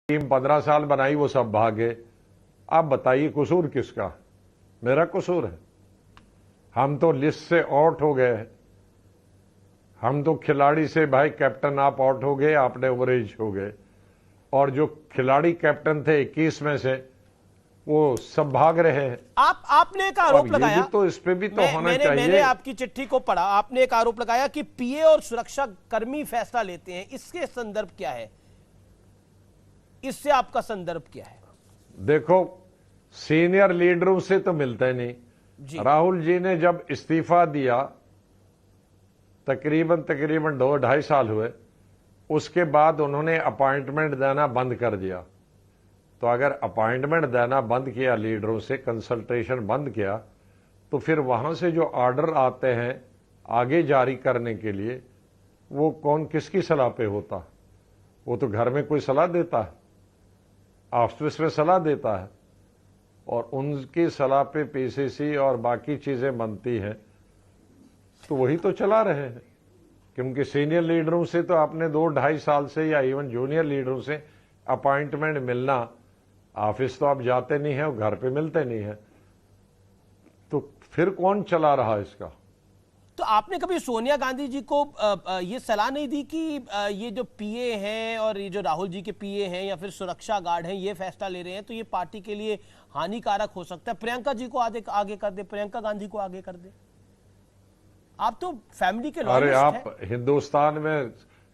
Team 15 साल बनाई, वो सब भागे। आप बताइए कसूर किसका? मेरा कसूर है। हम तो लिस्ट से आउट हो गए हैं। हम तो खिलाड़ी से, भाई कैप्टन आप आउट हो गए, आपने ओवरेज हो गए। और जो खिलाड़ी कैप्टन थे 21 में से, वो सब भाग रहे हैं। आपने एक आरोप लगाया, तो इस पे भी तो होना मैंने चाहिए। आपकी चिट्ठी को पढ़ा, आपने एक आरोप लगाया कि पीए और सुरक्षा कर्मी फैसला लेते हैं। इसके संदर्भ क्या है? इससे आपका संदर्भ क्या है? देखो, सीनियर लीडरों से तो मिलते नहीं जी। राहुल जी ने जब इस्तीफा दिया, तकरीबन 2-2.5 साल हुए, उसके बाद उन्होंने अपॉइंटमेंट देना बंद कर दिया। तो अगर अपॉइंटमेंट देना बंद किया, लीडरों से कंसल्टेशन बंद किया, तो फिर वहां से जो ऑर्डर आते हैं आगे जारी करने के लिए, वो कौन किसकी सलाह पे होता? वो तो घर में कोई सलाह देता है, ऑफिस में सलाह देता है, और उनकी सलाह पे पीसीसी और बाकी चीजें बनती हैं। तो वही तो चला रहे हैं। क्योंकि सीनियर लीडरों से तो आपने 2-2.5 साल से, या इवन जूनियर लीडरों से अपॉइंटमेंट मिलना, ऑफिस तो आप जाते नहीं है और घर पे मिलते नहीं है, तो फिर कौन चला रहा इसका? तो आपने कभी सोनिया गांधी जी को ये सलाह नहीं दी कि ये जो पीए हैं और ये जो राहुल जी के पीए हैं या फिर सुरक्षा गार्ड हैं, ये फैसला ले रहे हैं तो ये पार्टी के लिए हानिकारक हो सकता है, प्रियंका जी को आगे कर दे, प्रियंका गांधी को आगे कर दे? आप तो फैमिली के लॉयलिस्ट हैं। अरे आप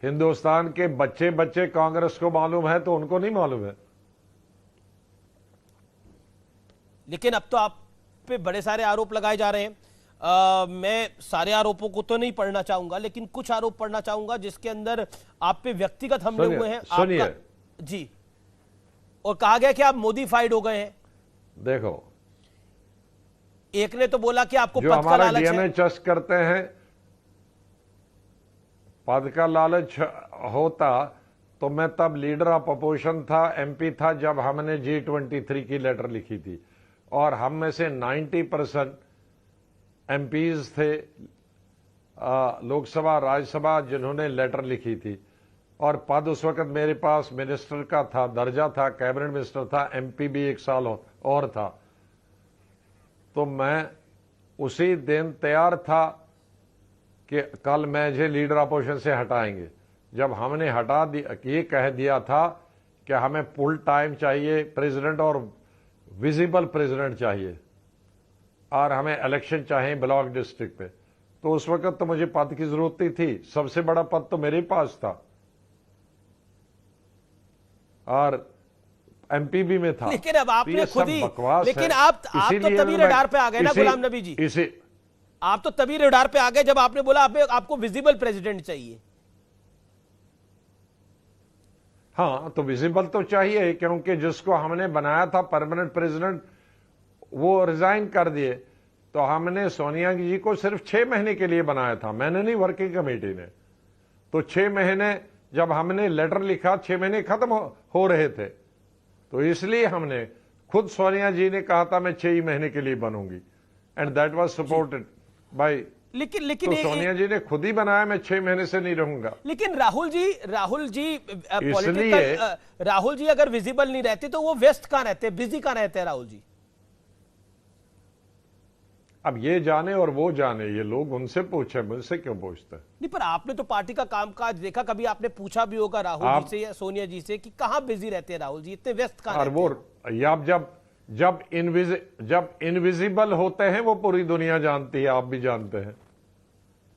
हिंदुस्तान के बच्चे बच्चे कांग्रेस को मालूम है, तो उनको नहीं मालूम है? लेकिन अब तो आप पे बड़े सारे आरोप लगाए जा रहे हैं। मैं सारे आरोपों को तो नहीं पढ़ना चाहूंगा, लेकिन कुछ आरोप पढ़ना चाहूंगा जिसके अंदर आप पे व्यक्तिगत हमले हुए हैं। सुनिए जी, और कहा गया कि आप मोदीफाइड हो गए हैं। देखो, एक ने तो बोला कि आपको जो पद का लालच है। डीएनए चस्क करते हैं, पद का लालच होता तो मैं तब लीडर ऑफ अपोजिशन था, एमपी था, जब हमने G23 की लेटर लिखी थी। और हम में से 90% एमपीज थे, लोकसभा राज्यसभा, जिन्होंने लेटर लिखी थी। और पद उस वक्त मेरे पास मिनिस्टर का था, दर्जा था, कैबिनेट मिनिस्टर था, एमपी भी 1 साल और था। तो मैं उसी दिन तैयार था कि कल मुझे लीडर अपोजिशन से हटाएंगे। जब हमने हटा दिया, ये कह दिया था कि हमें फुल टाइम चाहिए प्रेसिडेंट और विजिबल प्रेसिडेंट चाहिए, और हमें इलेक्शन चाहिए ब्लॉक डिस्ट्रिक्ट पे, तो उस वक्त तो मुझे पद की जरूरत ही थी। सबसे बड़ा पद तो मेरे पास था, और एमपी भी में था। लेकिन अब आपने खुद ही, लेकिन आप तो तभी मैं रडार पे आ गए ना गुलाम नबी जी। आप तो तभी रडार पे आ गए जब आपने बोला आपको विजिबल प्रेसिडेंट चाहिए। हाँ, तो विजिबल तो चाहिए, क्योंकि जिसको हमने बनाया था परमानेंट प्रेसिडेंट, वो रिजाइन कर दिए। तो हमने सोनिया जी को सिर्फ 6 महीने के लिए बनाया था, मैंने नहीं, वर्किंग कमेटी ने। तो 6 महीने जब हमने लेटर लिखा, 6 महीने खत्म हो रहे थे, तो इसलिए हमने, खुद सोनिया जी ने कहा था मैं 6 ही महीने के लिए बनूंगी, and that was supported by. लेकिन तो सोनिया जी ने खुद ही बनाया मैं 6 महीने से नहीं रहूंगा। लेकिन राहुल जी पॉलिटिकल, राहुल जी अगर विजिबल नहीं रहते तो वो व्यस्त कहां रहते, बिजी कहां रहते हैं राहुल जी? अब ये जाने और वो जाने, ये लोग उनसे पूछे, मुझसे क्यों पूछते? नहीं, पर आपने तो पार्टी का कामकाज देखा, कभी आपने पूछा भी होगा राहुल जी से या सोनिया जी से कि कहां बिजी रहते हैं राहुल जी, इतने व्यस्त कहां रहते हैं? आप जब इनविजिबल होते हैं, वो पूरी दुनिया जानती है, आप भी जानते हैं।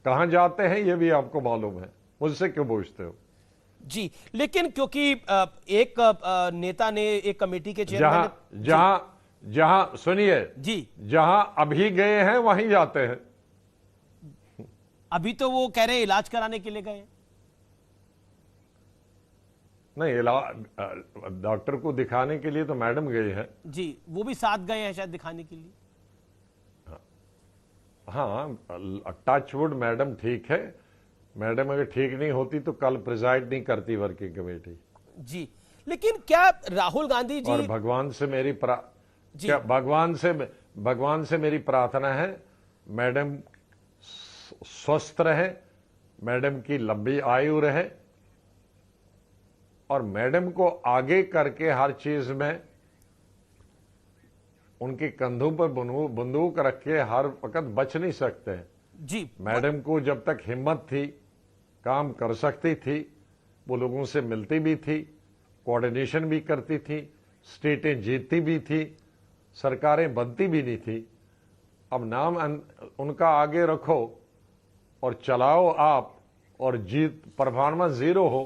कहां जाते हैं ये भी आपको मालूम है, मुझसे क्यों पूछते हो? जी, लेकिन क्योंकि एक नेता ने, एक कमेटी के चेयरमैन, जहां सुनिए जी, जहां अभी गए हैं वहीं जाते हैं। अभी तो वो कह रहे हैं इलाज कराने के लिए गए। नहीं, डॉक्टर को दिखाने के लिए तो मैडम गए हैं जी, वो भी साथ गए हैं शायद दिखाने के लिए। हाँ, टचवुड मैडम ठीक है। मैडम अगर ठीक नहीं होती तो कल प्रिजाइड नहीं करती वर्किंग कमेटी जी। लेकिन क्या राहुल गांधी जी, और भगवान से मेरी प्रार्थना है, मैडम स्वस्थ रहे, मैडम की लंबी आयु रहे, और मैडम को आगे करके हर चीज में उनके कंधों पर बंदूक रख के हर वक्त बच नहीं सकते हैं। जी, मैडम को जब तक हिम्मत थी, काम कर सकती थी, वो लोगों से मिलती भी थी, कोऑर्डिनेशन भी करती थी, स्टेटें जीतती भी थी, सरकारें बनती भी नहीं थी। अब नाम उनका आगे रखो और चलाओ आप, और जीत परफॉर्मेंस जीरो हो,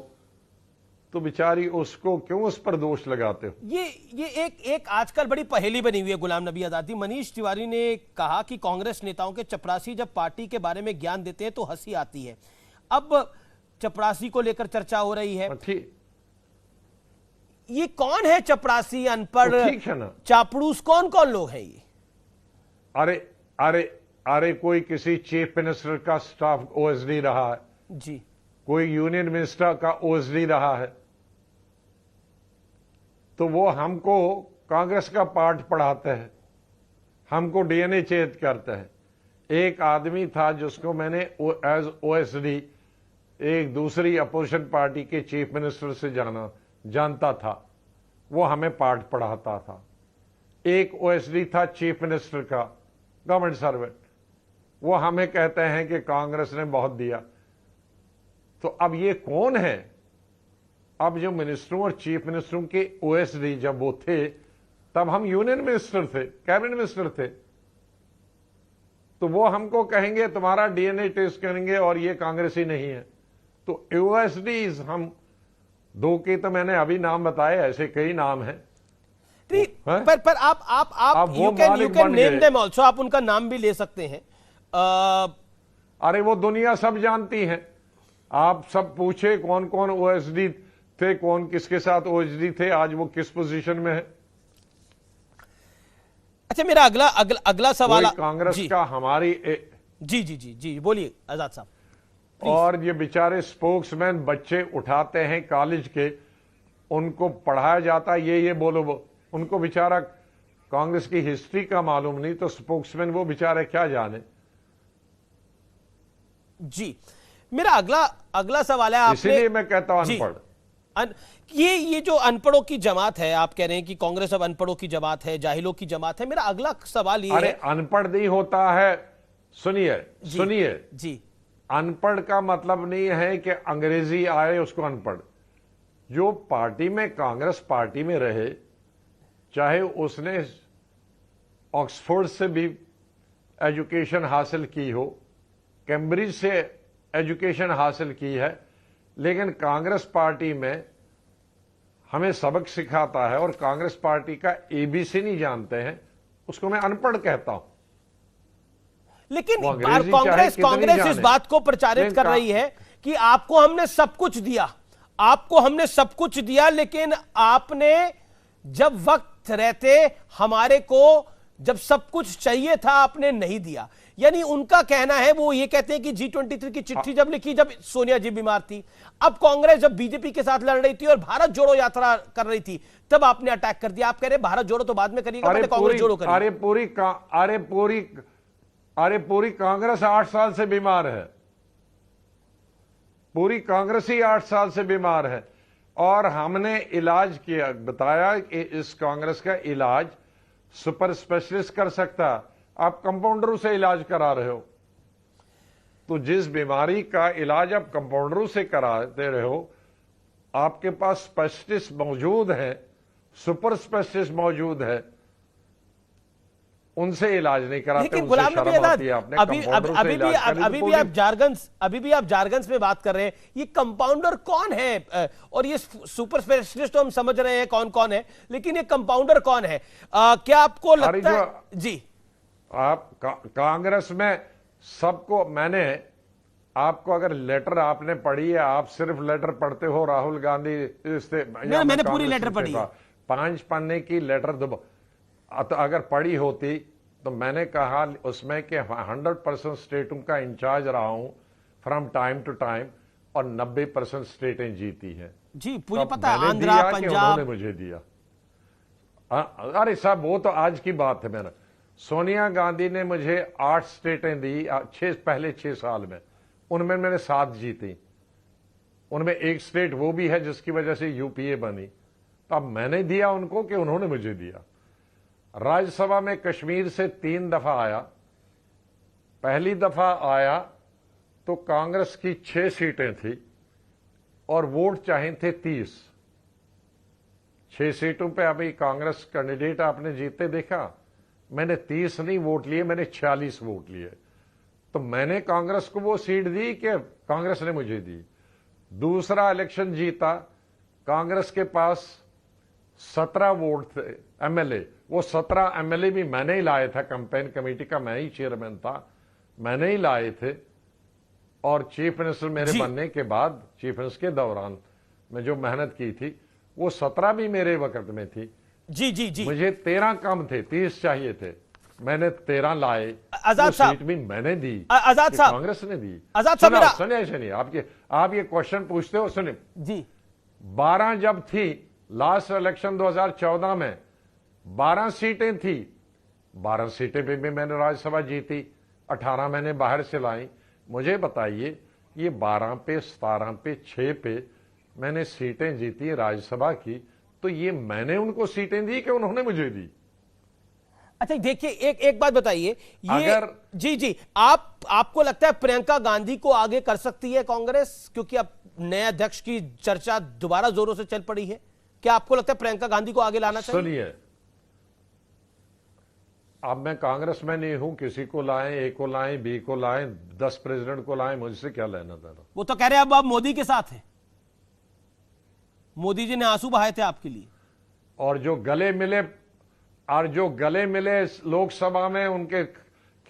तो बेचारी उसको क्यों उस पर दोष लगाते हो? ये एक आजकल बड़ी पहेली बनी हुई है गुलाम नबी आजाद। मनीष तिवारी ने कहा कि कांग्रेस नेताओं के चपरासी जब पार्टी के बारे में ज्ञान देते हैं तो हंसी आती है। अब चपरासी को लेकर चर्चा हो रही है। ठीक, ये कौन है चपरासी, अनपढ़, तो ठीक है ना, चापड़ूस, कौन कौन लोग हैं ये? अरे अरे अरे कोई किसी चीफ मिनिस्टर का स्टाफ ओएसडी रहा है जी, कोई यूनियन मिनिस्टर का ओएसडी रहा है, तो वो हमको कांग्रेस का पाठ पढ़ाते हैं, हमको डीएनए चेत करते हैं। एक आदमी था जिसको मैंने एज ओएसडी एक दूसरी अपोजिशन पार्टी के चीफ मिनिस्टर से जानता था, वो हमें पाठ पढ़ाता था। एक ओएसडी था चीफ मिनिस्टर का, गवर्नमेंट सर्वेंट, वो हमें कहते हैं कि कांग्रेस ने बहुत दिया। तो अब ये कौन है? अब जो मिनिस्टरों और चीफ मिनिस्टरों के ओएसडी जब वो थे, तब हम यूनियन मिनिस्टर थे, कैबिनेट मिनिस्टर थे, तो वो हमको कहेंगे तुम्हारा डीएनए टेस्ट करेंगे और ये कांग्रेसी नहीं है। तो ओएसडीज हम दो के तो मैंने अभी नाम बताए, ऐसे कई नाम हैं। पर आप you can name them also, आप उनका नाम भी ले सकते हैं। अरे वो दुनिया सब जानती है, आप सब पूछे कौन कौन ओएसडी थे, कौन किसके साथ ओएसडी थे, आज वो किस पोजीशन में है। अच्छा, मेरा अगला सवाल कांग्रेस का हमारी जी जी जी जी बोलिए आजाद साहब। और ये बेचारे स्पोक्समैन बच्चे उठाते हैं कॉलेज के, उनको पढ़ाया जाता है ये बोलो वो, उनको बेचारा कांग्रेस की हिस्ट्री का मालूम नहीं, तो स्पोक्समैन वो बेचारे क्या जाने। जी, मेरा अगला सवाल है, इसीलिए मैं कहता हूं अनपढ़। ये जो अनपढ़ों की जमात है, आप कह रहे हैं कि कांग्रेस अब अनपढ़ों की जमात है, जाहिलों की जमात है। मेरा अगला सवाल ये अरे है, अनपढ़ नहीं होता है, सुनिए जी, अनपढ़ का मतलब नहीं है कि अंग्रेजी आए उसको अनपढ़। जो पार्टी में, कांग्रेस पार्टी में रहे, चाहे उसने ऑक्सफोर्ड से भी एजुकेशन हासिल की हो, कैम्ब्रिज से एजुकेशन हासिल की है, लेकिन कांग्रेस पार्टी में हमें सबक सिखाता है और कांग्रेस पार्टी का एबीसी नहीं जानते हैं, उसको मैं अनपढ़ कहता हूं। लेकिन कांग्रेस इस बात को प्रचारित कर रही है कि आपको हमने सब कुछ दिया, आपको हमने सब कुछ दिया, लेकिन आपने जब वक्त रहते हमारे को, जब सब कुछ चाहिए था, आपने नहीं दिया। यानी उनका कहना है, वो ये कहते हैं कि G23 की चिट्ठी जब लिखी, जब सोनिया जी बीमार थी, अब कांग्रेस जब बीजेपी के साथ लड़ रही थी और भारत जोड़ो यात्रा कर रही थी, तब आपने अटैक कर दिया। आप कह रहे भारत जोड़ो तो बाद में करिएगा, पहले कांग्रेस जोड़ो करिए। अरे पूरी कांग्रेस 8 साल से बीमार है, पूरी कांग्रेस ही 8 साल से बीमार है। और हमने इलाज किया, बताया कि इस कांग्रेस का इलाज सुपर स्पेशलिस्ट कर सकता, आप कंपाउंडरों से इलाज करा रहे हो। तो जिस बीमारी का इलाज आप कंपाउंडरों से कराते रहे हो, आपके पास स्पेशलिस्ट मौजूद है, सुपर स्पेशलिस्ट मौजूद है, उनसे इलाज नहीं कराते। लेकिन गुलाम नबी आजाद, अभी भी आप जारगन्स में बात कर रहे हैं, ये कंपाउंडर कौन है? और ये सुपर स्पेशलिस्ट तो हम समझ रहे हैं कौन कौन है, लेकिन ये कंपाउंडर कौन है? क्या आपको लगता है? जी, आप कांग्रेस में सबको, मैंने आपको, अगर लेटर आपने पढ़ी है, आप सिर्फ लेटर पढ़ते हो राहुल गांधी से, मैंने पूरी लेटर पढ़ी है, 5 पन्ने की लेटर अगर पढ़ी होती तो मैंने कहा उसमें कि 100% स्टेटों का इंचार्ज रहा हूं फ्रॉम टाइम टू टाइम, और 90% स्टेटें जीती हैं। जी, पूरी पता है, आंध्रा, पंजाब, मुझे दिया। अरे साहब, वो तो आज की बात है। मैंने, सोनिया गांधी ने मुझे 8 स्टेटें दी पहले 6 साल में, उनमें मैंने 7 जीती। उनमें एक स्टेट वो भी है जिसकी वजह से यूपीए बनी। तो अब मैंने दिया उनको कि उन्होंने मुझे दिया। राज्यसभा में कश्मीर से 3 दफा आया। पहली दफा आया तो कांग्रेस की 6 सीटें थी और वोट चाहे थे 30। 6 सीटों पे अभी कांग्रेस कैंडिडेट आपने जीते देखा। मैंने 30 नहीं वोट लिए, मैंने 46 वोट लिए। तो मैंने कांग्रेस को वो सीट दी कि कांग्रेस ने मुझे दी। दूसरा इलेक्शन जीता, कांग्रेस के पास 17 वोट थे एमएलए। वो 17 एमएलए भी मैंने ही लाए था, कैंपेन कमेटी का मैं ही चेयरमैन था, मैंने ही लाए थे। और चीफ मिनिस्टर मेरे बनने के बाद, चीफ मिनिस्टर के दौरान मैं जो मेहनत की थी, वो 17 भी मेरे वक्त में थी। जी जी जी, मुझे 13 कम थे, 30 चाहिए थे, मैंने 13 लाए। आजाद साहब, सीट भी मैंने दी, आजाद साहब, कांग्रेस ने दी। आजाद साहब, सुनिए, आप ये क्वेश्चन पूछते हो, सुनिए जी। 12 जब थी लास्ट इलेक्शन 2014 में 12 सीटें थी, 12 सीटें पे भी मैंने राज्यसभा जीती, 18 मैंने बाहर से लाई। मुझे बताइए, ये 12 पे, 17 पे, 6 पे मैंने सीटें जीती राज्यसभा की, तो ये मैंने उनको सीटें दी कि उन्होंने मुझे दी? अच्छा देखिए, एक बात बताइए, ये अगर जी आपको लगता है प्रियंका गांधी को आगे कर सकती है कांग्रेस, क्योंकि अब नए अध्यक्ष की चर्चा दोबारा जोरों से चल पड़ी है? क्या आपको लगता है प्रियंका गांधी को आगे लाना चाहिए? सुनिए, अब मैं कांग्रेस में नहीं हूं, किसी को लाएं, ए को लाएं, बी को लाएं, 10 प्रेसिडेंट को लाएं, मुझसे क्या लेना देना। वो तो कह रहे हैं अब आप मोदी के साथ हैं, मोदी जी ने आंसू बहाए थे आपके लिए। और जो गले मिले लोकसभा में, उनके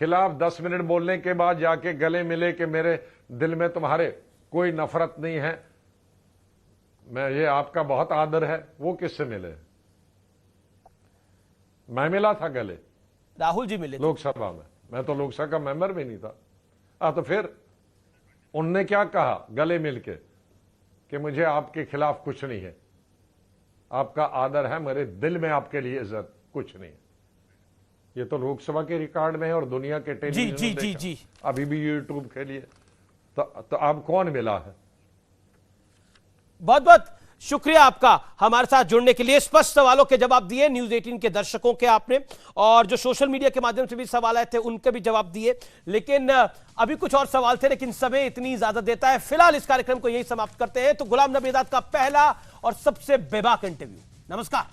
खिलाफ 10 मिनट बोलने के बाद जाके गले मिले कि मेरे दिल में तुम्हारे कोई नफरत नहीं है, मैं ये आपका बहुत आदर है, वो किससे मिले? मैं मिला था गले, राहुल जी मिले लोकसभा में। मैं तो लोकसभा का मेंबर भी नहीं था। तो फिर उनने क्या कहा गले मिलके कि मुझे आपके खिलाफ कुछ नहीं है, आपका आदर है, मेरे दिल में आपके लिए इज्जत कुछ नहीं है। ये तो लोकसभा के रिकॉर्ड में है और दुनिया के टेलीविजन जी, अभी भी यूट्यूब के लिए। तो अब कौन मिला है? बहुत बहुत शुक्रिया आपका हमारे साथ जुड़ने के लिए, स्पष्ट सवालों के जवाब दिए न्यूज 18 के दर्शकों के आपने, और जो सोशल मीडिया के माध्यम से भी सवाल आए थे उनके भी जवाब दिए। लेकिन अभी कुछ और सवाल थे, लेकिन समय इतनी ज्यादा देता है। फिलहाल इस कार्यक्रम को यही समाप्त करते हैं। तो गुलाम नबी आजाद का पहला और सबसे बेबाक इंटरव्यू। नमस्कार।